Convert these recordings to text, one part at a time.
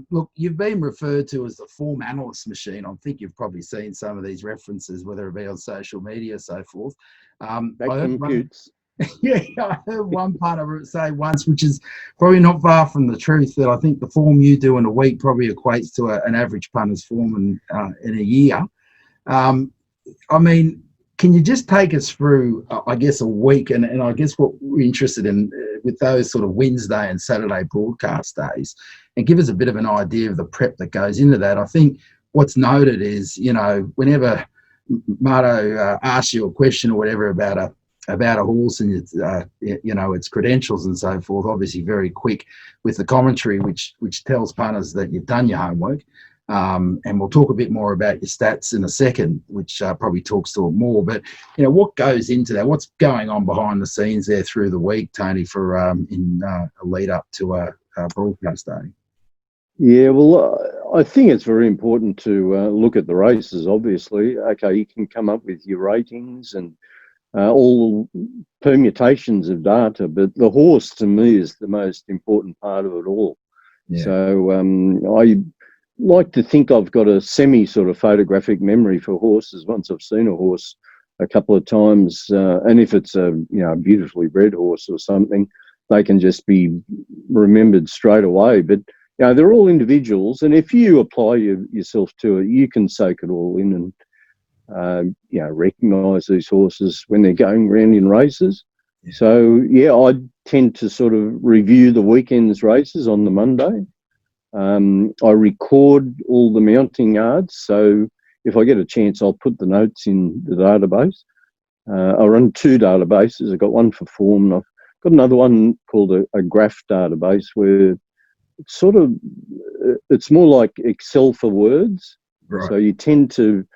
Look, you've been referred to as the form analyst machine. I think you've probably seen some of these references, whether it be on social media, so forth. Back computes. Yeah, I heard one punter say once, which is probably not far from the truth, that I think the form you do in a week probably equates to an average punter's form in a year. I mean, can you just take us through, I guess, a week, and I guess what we're interested in with those sort of Wednesday and Saturday broadcast days, and give us a bit of an idea of the prep that goes into that. I think what's noted is, whenever Marto asks you a question or whatever about a horse and its, its credentials and so forth, obviously very quick with the commentary, which tells punters that you've done your homework. And we'll talk a bit more about your stats in a second, which probably talks to it more. But, what goes into that? What's going on behind the scenes there through the week, Tony, for in a lead up to a broadcast day? Yeah, well, I think it's very important to look at the races, obviously. Okay, you can come up with your ratings and all permutations of data, but the horse, to me, is the most important part of it all. Yeah. So I like to think I've got a semi sort of photographic memory for horses. Once I've seen a horse a couple of times, and if it's a beautifully bred horse or something, they can just be remembered straight away. But they're all individuals, and if you apply yourself to it, you can soak it all in and recognise these horses when they're going around in races. Yeah. So I tend to sort of review the weekend's races on the Monday. I record all the mounting yards, so if I get a chance, I'll put the notes in the database. I run two databases. I've got one for form, and I've got another one called a graph database, where it's more like Excel for words. Right. So you tend to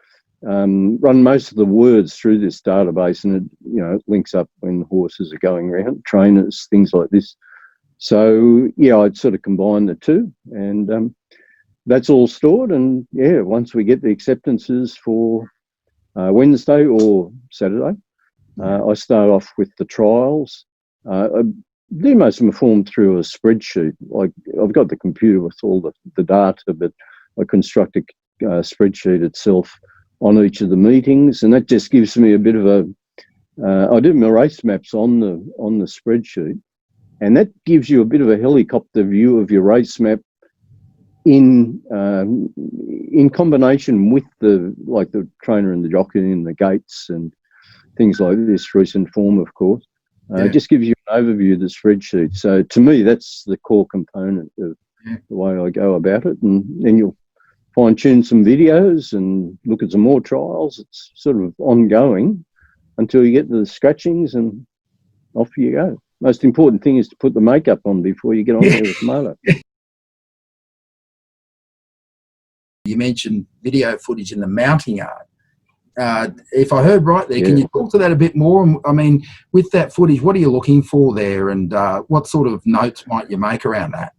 run most of the words through this database, and it links up when horses are going around, trainers, things like this. So I'd sort of combine the two, and that's all stored. And once we get the acceptances for Wednesday or Saturday, I start off with the trials. I do most of my form through a spreadsheet. Like, I've got the computer with all the data, but I construct a spreadsheet itself on each of the meetings, and that just gives me a bit of I do my race maps on the spreadsheet, and that gives you a bit of a helicopter view of your race map in combination with the trainer and the jockey and the gates and things like this, recent form, of course. It just gives you an overview of the spreadsheet. So to me, that's the core component of the way I go about it. And then you'll fine-tune some videos and look at some more trials. It's sort of ongoing until you get to the scratchings, and off you go. Most important thing is to put the makeup on before you get on there with motor. You mentioned video footage in the mounting yard. If I heard right there, can you talk to that a bit more? I mean, with that footage, what are you looking for there, and what sort of notes might you make around that?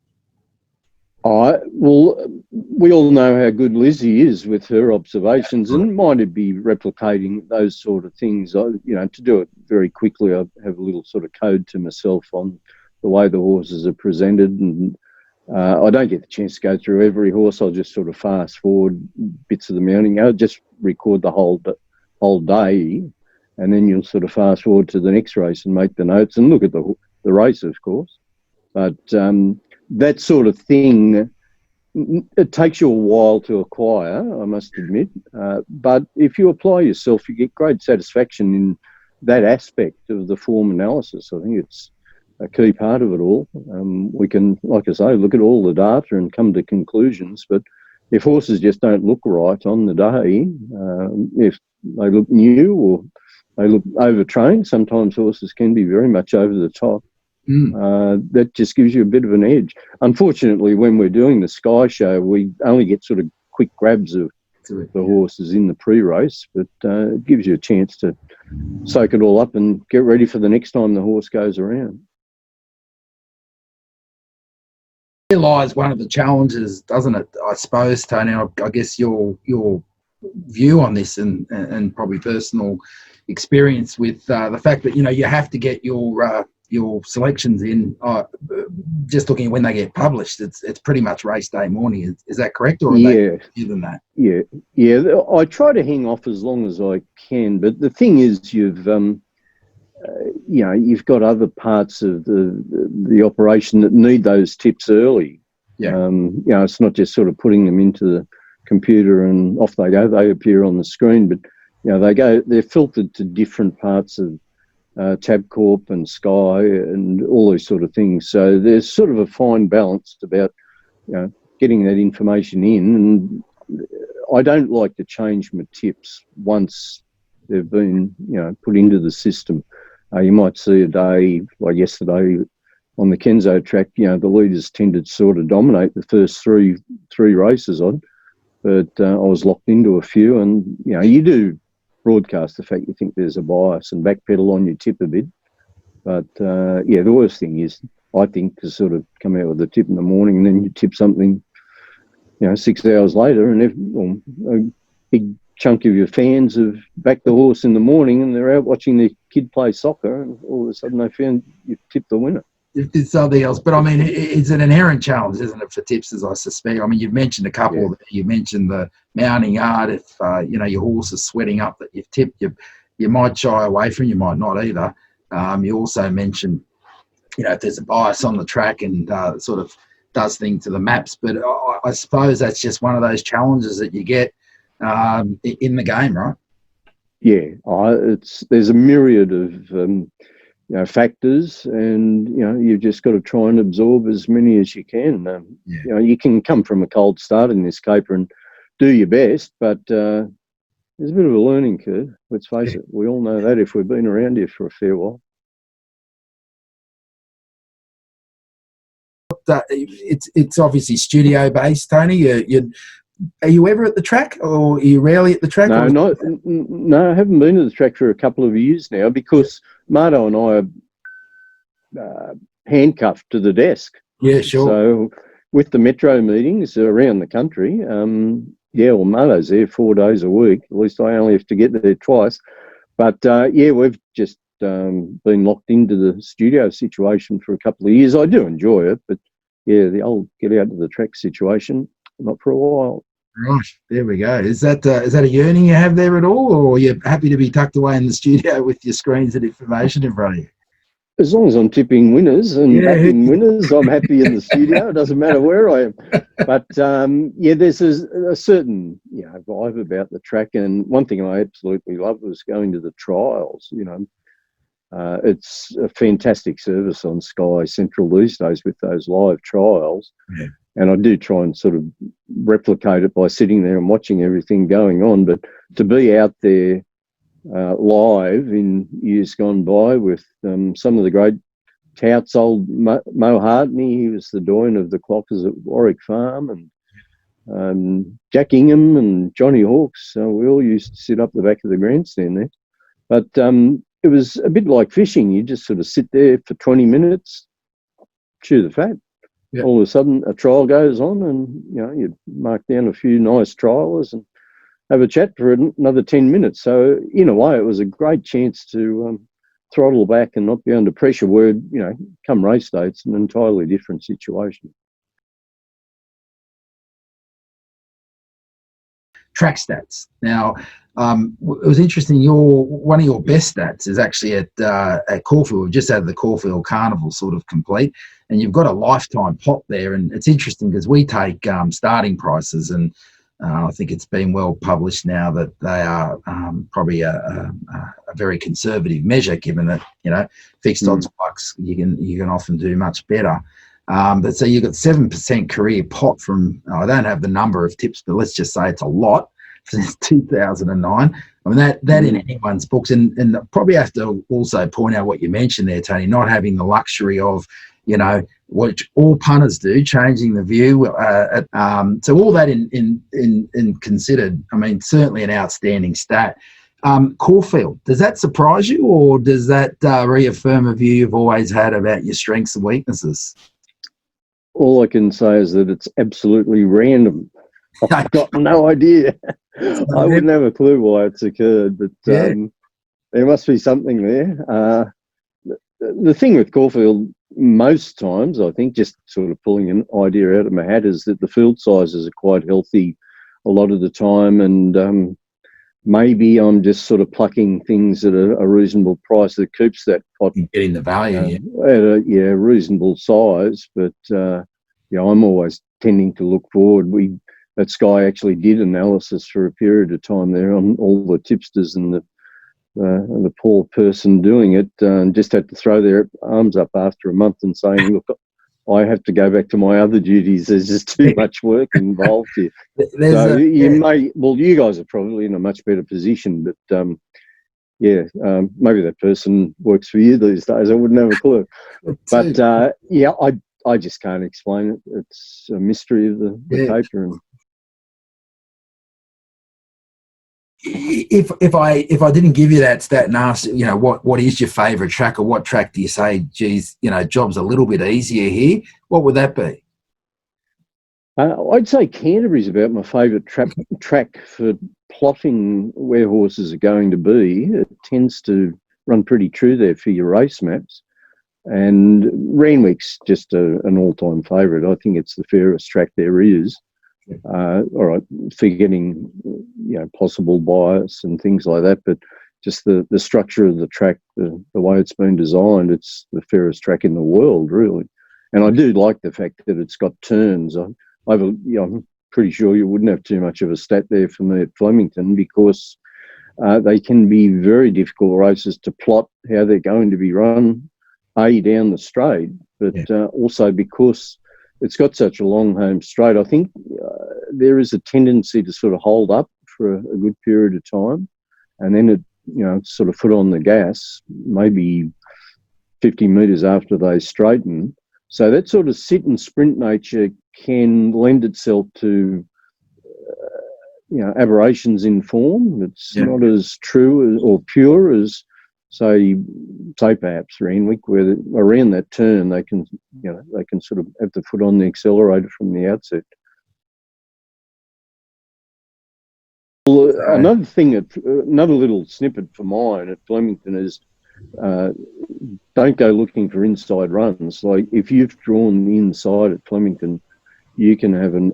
Well, we all know how good Lizzie is with her observations, and might be replicating those sort of things. To do it very quickly, I have a little sort of code to myself on the way the horses are presented, and I don't get the chance to go through every horse. I'll just sort of fast forward bits of the mounting. I'll just record the whole day, and then you'll sort of fast forward to the next race and make the notes and look at the race, of course. But that sort of thing, it takes you a while to acquire, I must admit. But if you apply yourself, you get great satisfaction in that aspect of the form analysis. I think it's a key part of it all. We can, like I say, look at all the data and come to conclusions. But if horses just don't look right on the day, if they look new or they look overtrained, sometimes horses can be very much over the top. That just gives you a bit of an edge. Unfortunately, when we're doing the Sky show, we only get sort of quick grabs of the horses in the pre-race, but it gives you a chance to soak it all up and get ready for the next time the horse goes around. Here lies one of the challenges, doesn't it? I suppose, Tony. I guess your view on this and probably personal experience with the fact that you have to get your your selections in, just looking at when they get published, it's pretty much race day morning. Is that correct, or are they more than that? Yeah. I try to hang off as long as I can, but the thing is, you've got other parts of the operation that need those tips early. Yeah. It's not just sort of putting them into the computer and off they go. They appear on the screen, but they're filtered to different parts of Tabcorp and Sky and all those sort of things. So there's sort of a fine balance about getting that information in. And I don't like to change my tips once they've been put into the system. You might see a day like yesterday on the Kenzo track. The leaders tended to sort of dominate the first three races on, but I was locked into a few, and you do broadcast the fact you think there's a bias and backpedal on your tip a bit. But the worst thing is, I think, to sort of come out with a tip in the morning and then you tip something 6 hours later, and a big chunk of your fans have backed the horse in the morning and they're out watching their kid play soccer, and all of a sudden they found you've tipped the winner. It's something else. But I mean, it's an inherent challenge, isn't it, for tipsters, I suspect? I mean, you've mentioned a couple. Yeah. You mentioned the mounting art. If your horse is sweating up that you've tipped, you might shy away from. You might not either. You also mentioned if there's a bias on the track and sort of does things to the maps. But I suppose that's just one of those challenges that you get in the game, right? Yeah, there's a myriad of factors, and you've just got to try and absorb as many as you can. You can come from a cold start in this caper and do your best, but there's a bit of a learning curve. Let's face it. We all know that if we've been around here for a fair while. It's obviously studio based, Tony. Are you ever at the track, or are you rarely at the track? No, I haven't been to the track for a couple of years now because Marto and I are handcuffed to the desk. Yeah, sure. So with the metro meetings around the country, Marto's there 4 days a week. At least I only have to get there twice. But we've just been locked into the studio situation for a couple of years. I do enjoy it, but the old get out to the track situation, not for a while. Right, there we go. Is that a yearning you have there at all, or are you happy to be tucked away in the studio with your screens and information in front of you? As long as I'm tipping winners and backing winners, I'm happy in the studio. It doesn't matter where I am. But there's a certain vibe about the track, and one thing I absolutely love was going to the trials. It's a fantastic service on Sky Central these days with those live trials. Yeah. And I do try and sort of replicate it by sitting there and watching everything going on. But to be out there live in years gone by with some of the great touts, old Mo Hartney, he was the doyen of the clockers at Warwick Farm, and Jack Ingham and Johnny Hawkes. We all used to sit up the back of the grandstand there. But it was a bit like fishing. You just sort of sit there for 20 minutes, chew the fat. Yep. All of a sudden, a trial goes on, and you mark down a few nice trialers and have a chat for another 10 minutes. So, in a way, it was a great chance to throttle back and not be under pressure. Where come race day, it's an entirely different situation. Track stats. Now, it was interesting. One of your best stats is actually at Caulfield. We've just had the Caulfield Carnival sort of complete, and you've got a lifetime pot there. And it's interesting because we take starting prices, and I think it's been well published now that they are probably a very conservative measure, given that fixed odds bucks you can often do much better. But so you've got 7% career pot from, I don't have the number of tips, but let's just say it's a lot since 2009. I mean, that in anyone's books. And probably have to also point out what you mentioned there, Tony, not having the luxury of, what all punters do, changing the view. So all that in considered, I mean, certainly an outstanding stat. Caulfield, does that surprise you, or does that reaffirm a view you've always had about your strengths and weaknesses? All I can say is that it's absolutely random. I've got no idea. I wouldn't have a clue why it's occurred, but there must be something there. the thing with Caulfield, most times, I think, just sort of pulling an idea out of my hat, is that the field sizes are quite healthy a lot of the time, and maybe I'm just sort of plucking things at a reasonable price that keeps that pot getting the value at a reasonable size. But I'm always tending to look forward. That Sky actually did analysis for a period of time there on all the tipsters, and the poor person doing it just had to throw their arms up after a month and saying, look, I have to go back to my other duties. There's just too much work involved here. You guys are probably in a much better position, but maybe that person works for you these days. I wouldn't have a clue. But I just can't explain it. It's a mystery of the paper. And if I didn't give you that stat and ask, what is your favourite track, or what track do you say, geez, job's a little bit easier here, what would that be? I'd say Canterbury's about my favourite track for plotting where horses are going to be. It tends to run pretty true there for your race maps. And Randwick's just an all-time favourite. I think it's the fairest track there is. All right, forgetting possible bias and things like that, but just the structure of the track, the way it's been designed, it's the fairest track in the world, really. And I do like the fact that it's got turns. I'm pretty sure you wouldn't have too much of a stat there for me at Flemington, because they can be very difficult races to plot how they're going to be run, down the straight, but also because it's got such a long home straight. I think there is a tendency to sort of hold up for a good period of time, and then it, sort of foot on the gas, maybe 50 metres after they straighten. So that sort of sit and sprint nature can lend itself to, aberrations in form. It's not as true or pure as, say perhaps Randwick, where around that turn they can sort of have the foot on the accelerator from the outset. Well, another little snippet for mine at Flemington is don't go looking for inside runs. Like, if you've drawn the inside at Flemington, you can have a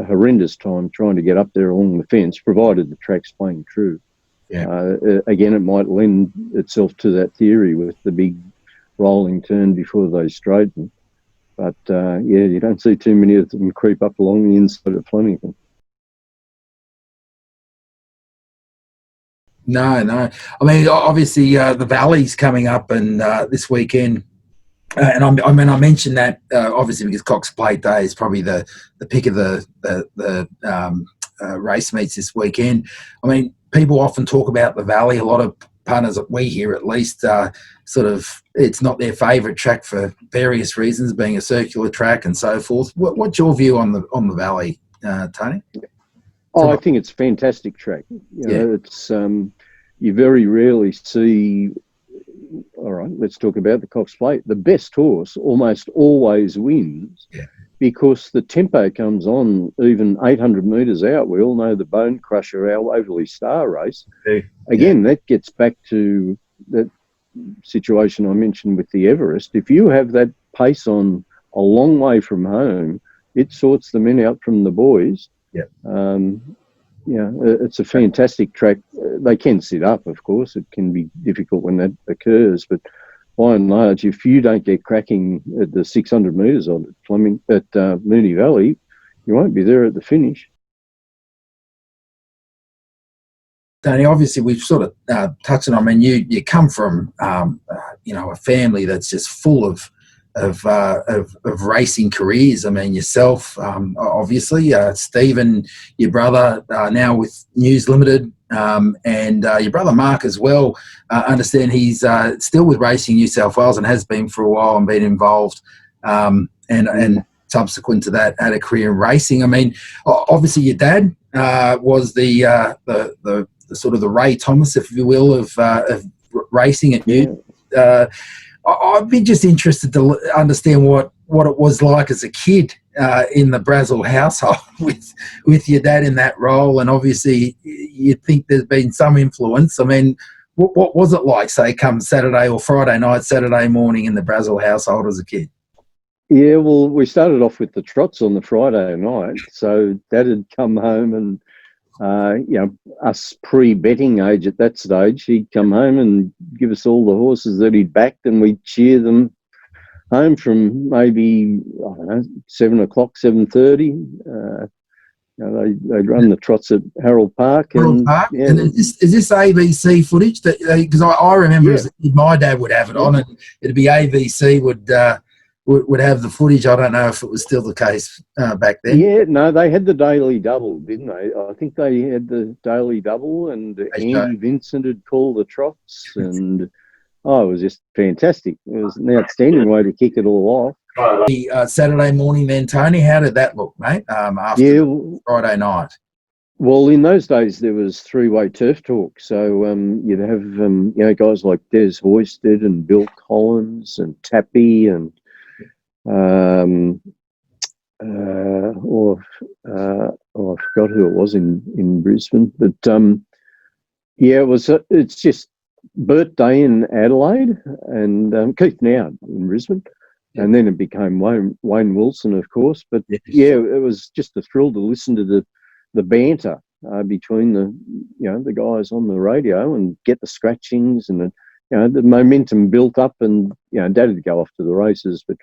horrendous time trying to get up there along the fence, provided the track's playing true. Again, it might lend itself to that theory with the big rolling turn before they straighten. But, you don't see too many of them creep up along the inside of Flemington. No. I mean, obviously, the Valley's coming up, and this weekend. And I mentioned that obviously because Cox Plate Day is probably the pick of the race meets this weekend. I mean, people often talk about the Valley. A lot of punters that we hear, at least, it's not their favourite track for various reasons, being a circular track and so forth. What's your view on the Valley, Tony? I think it's a fantastic track. It's you very rarely see. All right, let's talk about the Cox Plate. The best horse almost always wins because the tempo comes on even 800 metres out. We all know the Bone Crusher, our Waverley Star race. Again, that gets back to that situation I mentioned with the Everest. If you have that pace on a long way from home, it sorts the men out from the boys. It's a fantastic track. They can sit up, of course. It can be difficult when that occurs, but by and large, if you don't get cracking at the 600 metres on at Moonee Valley, you won't be there at the finish. Tony, obviously we've sort of touched on. I mean, you come from a family that's just full of racing careers. I mean, yourself, obviously, Stephen, your brother, now with News Limited, and your brother Mark as well. Understand he's still with Racing New South Wales and has been for a while and been involved, and subsequent to that had a career in racing. I mean, obviously your dad was the sort of the Ray Thomas, if you will, of racing at News. I'd be just interested to understand what it was like as a kid in the Brassel household with your dad in that role, and obviously you'd think there's been some influence. I mean, What was it like, say, come Saturday or Friday night, Saturday morning in the Brassel household as a kid? Yeah, well, we started off with the trots on the Friday night. So Dad had come home and, us pre-betting age at that stage, he'd come home and give us all the horses that he'd backed, and we'd cheer them home from maybe, I don't know, 7 o'clock, 7:30. They'd run the trots at Harold Park. Harold Park. Yeah, And is this ABC footage? Because I remember yeah. as a kid, my dad would have it on, and it'd be ABC would have the footage. I don't know if it was still the case back then. Yeah, no, they had the Daily Double, didn't they? I think they had the Daily Double, and Andy Vincent had called the trots, and it was just fantastic. It was an outstanding way to kick it all off. The Saturday morning then, Tony, how did that look, mate, after Friday night? Well, in those days, there was three-way turf talk. So you'd have, guys like Des Hoisted and Bill Collins and Tappy and I forgot who it was in Brisbane. But, it's just Bert Day in Adelaide and Keith Nowd in Brisbane. And then it became Wayne Wilson, of course. But, it was just a thrill to listen to the banter between the guys on the radio and get the scratchings and the momentum built up. And Dad would go off to the races, but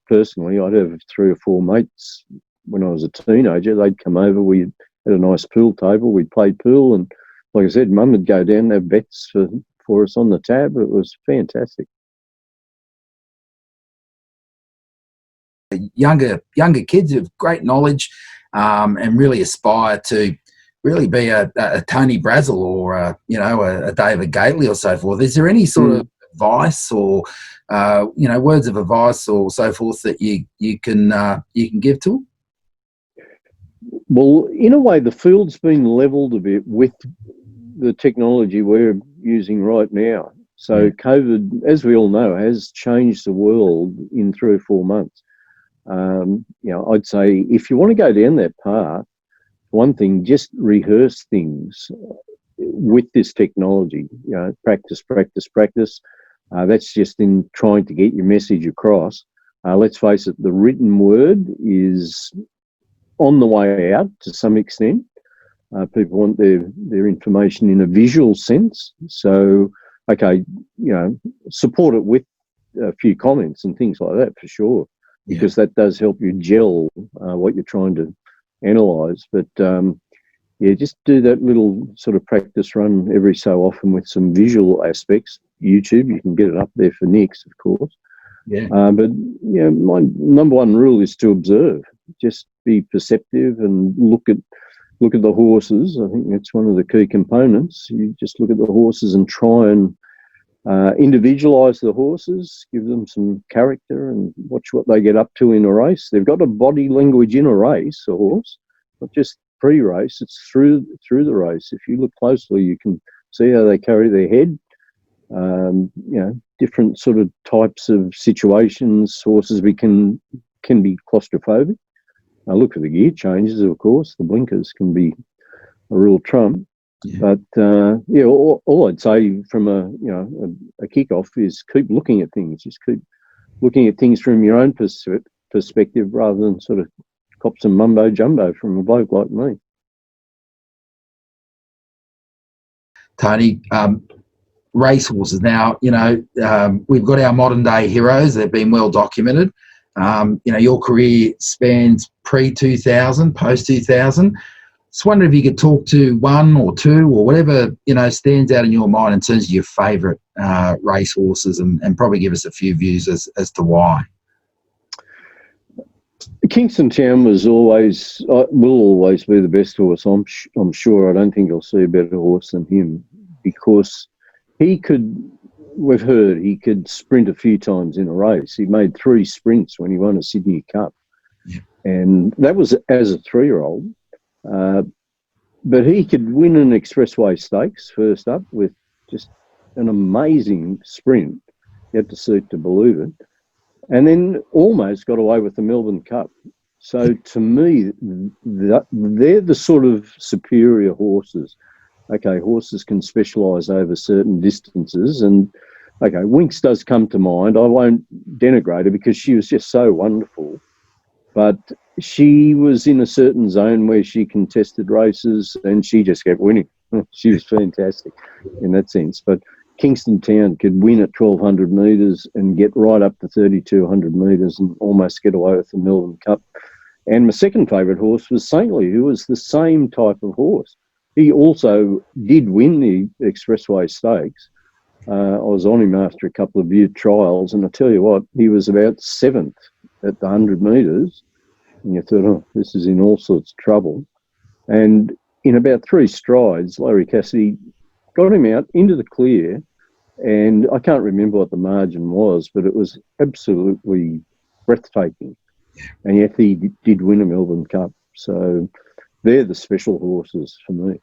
personally, I'd have 3 or 4 mates when I was a teenager. They'd come over. We had a nice pool table. We'd play pool, and like I said, Mum would go down and have bets for us on the tab. It was fantastic. Younger kids have great knowledge and really aspire to really be a Tony Brassel or a David Gately or so forth. Is there any sort of advice or words of advice or so forth that you can give to them? Well, in a way, the field's been levelled a bit with the technology we're using right now. So COVID, as we all know, has changed the world in 3 or 4 months. I'd say if you want to go down that path, one thing, just rehearse things with this technology. Practice. That's just in trying to get your message across. Let's face it, the written word is on the way out to some extent. People want their information in a visual sense. So, support it with a few comments and things like that for sure, because that does help you gel what you're trying to analyse. But just do that little sort of practice run every so often with some visual aspects. YouTube, you can get it up there for Nick's, of course. But my number one rule is to observe. Just be perceptive and look at the horses. I think that's one of the key components. You just look at the horses and try and individualise the horses, give them some character, and watch what they get up to in a race. They've got a body language in a race, a horse, not just pre-race. It's through the race. If you look closely, you can see how they carry their head. Different sort of types of situations horses can be claustrophobic. Look for the gear changes, of course. The blinkers can be a real trump. But all I'd say from a kick-off is keep looking at things. Just keep looking at things from your own perspective rather than sort of cop some mumbo jumbo from a bloke like me. Tony, racehorses now, we've got our modern day heroes. They've been well documented. Your career spans pre-2000, post-2000. Just wonder if you could talk to one or two or whatever, stands out in your mind in terms of your favourite racehorses, and probably give us a few views as to why. Kingston Town will always be the best horse. I'm sure. I don't think you'll see a better horse than him, because he could sprint a few times in a race. He made 3 sprints when he won a Sydney Cup. And that was as a 3-year-old. But he could win an Expressway Stakes first up with just an amazing sprint. You had to see it to believe it. And then almost got away with the Melbourne Cup. So to me, they're the sort of superior horses okay, horses can specialise over certain distances. And okay, Winx does come to mind. I won't denigrate her because she was just so wonderful. But she was in a certain zone where she contested races and she just kept winning. She was fantastic in that sense. But Kingston Town could win at 1,200 metres and get right up to 3,200 metres and almost get away with the Melbourne Cup. And my second favourite horse was Saintly, who was the same type of horse. He also did win the Expressway Stakes. I was on him after a couple of year trials, and I tell you what, he was about 7th at the 100 metres. And you thought, oh, this is in all sorts of trouble. And in about 3 strides, Larry Cassidy got him out into the clear, and I can't remember what the margin was, but it was absolutely breathtaking. And yet he did win a Melbourne Cup. So they're the special horses for me.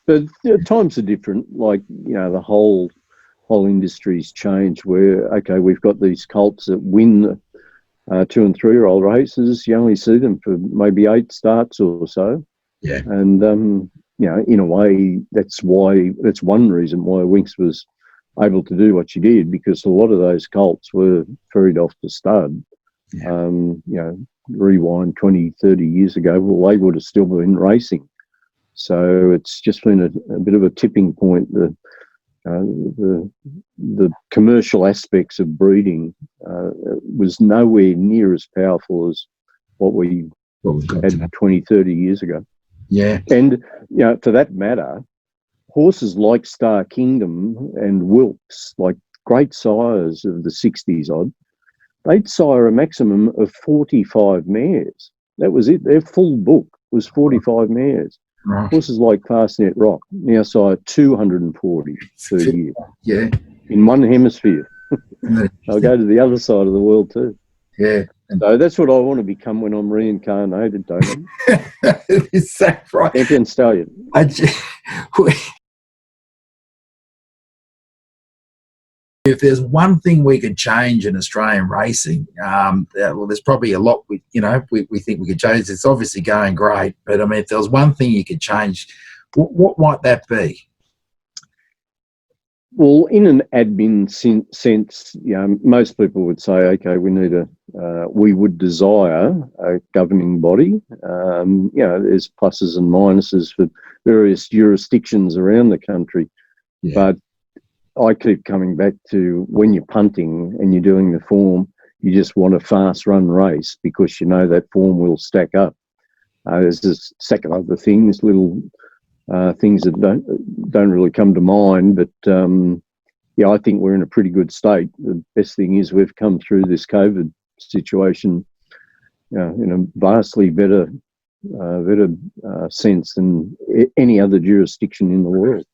But times are different. Like, you know, the whole industry's changed where, okay, we've got these colts that win the 2- and 3-year-old races. You only see them for maybe 8 starts or so. Yeah. And, you know, in a way, that's one reason why Winx was able to do what she did, because a lot of those colts were ferried off to stud. Yeah. You know, rewind 20, 30 years ago, well, they would have still been racing. So it's just been a bit of a tipping point. The commercial aspects of breeding was nowhere near as powerful as what we had 20, 30 years ago. Yeah. And, you know, for that matter, horses like Star Kingdom and Wilkes, like great sires of the 60s odd, they'd sire a maximum of 45 mares. That was it. Their full book was 45 mares. Right. Horses like Fastnet Rock now sire 240 per year. Yeah. In one hemisphere. I'll go to the other side of the world too. Yeah. So that's what I want to become when I'm reincarnated, don't I? Is that right? Champion stallion. If there's one thing we could change in Australian racing, well, there's probably a lot we think we could change. It's obviously going great, but I mean, if there was one thing you could change, what might that be? Well, in an admin sense, you know, most people would say, okay, we would desire a governing body. You know, there's pluses and minuses for various jurisdictions around the country, but I keep coming back to when you're punting and you're doing the form, you just want a fast run race because you know that form will stack up. There's a stack of other things, little things that don't really come to mind, but yeah, I think we're in a pretty good state. The best thing is we've come through this COVID situation, you know, in a vastly better sense than any other jurisdiction in the world.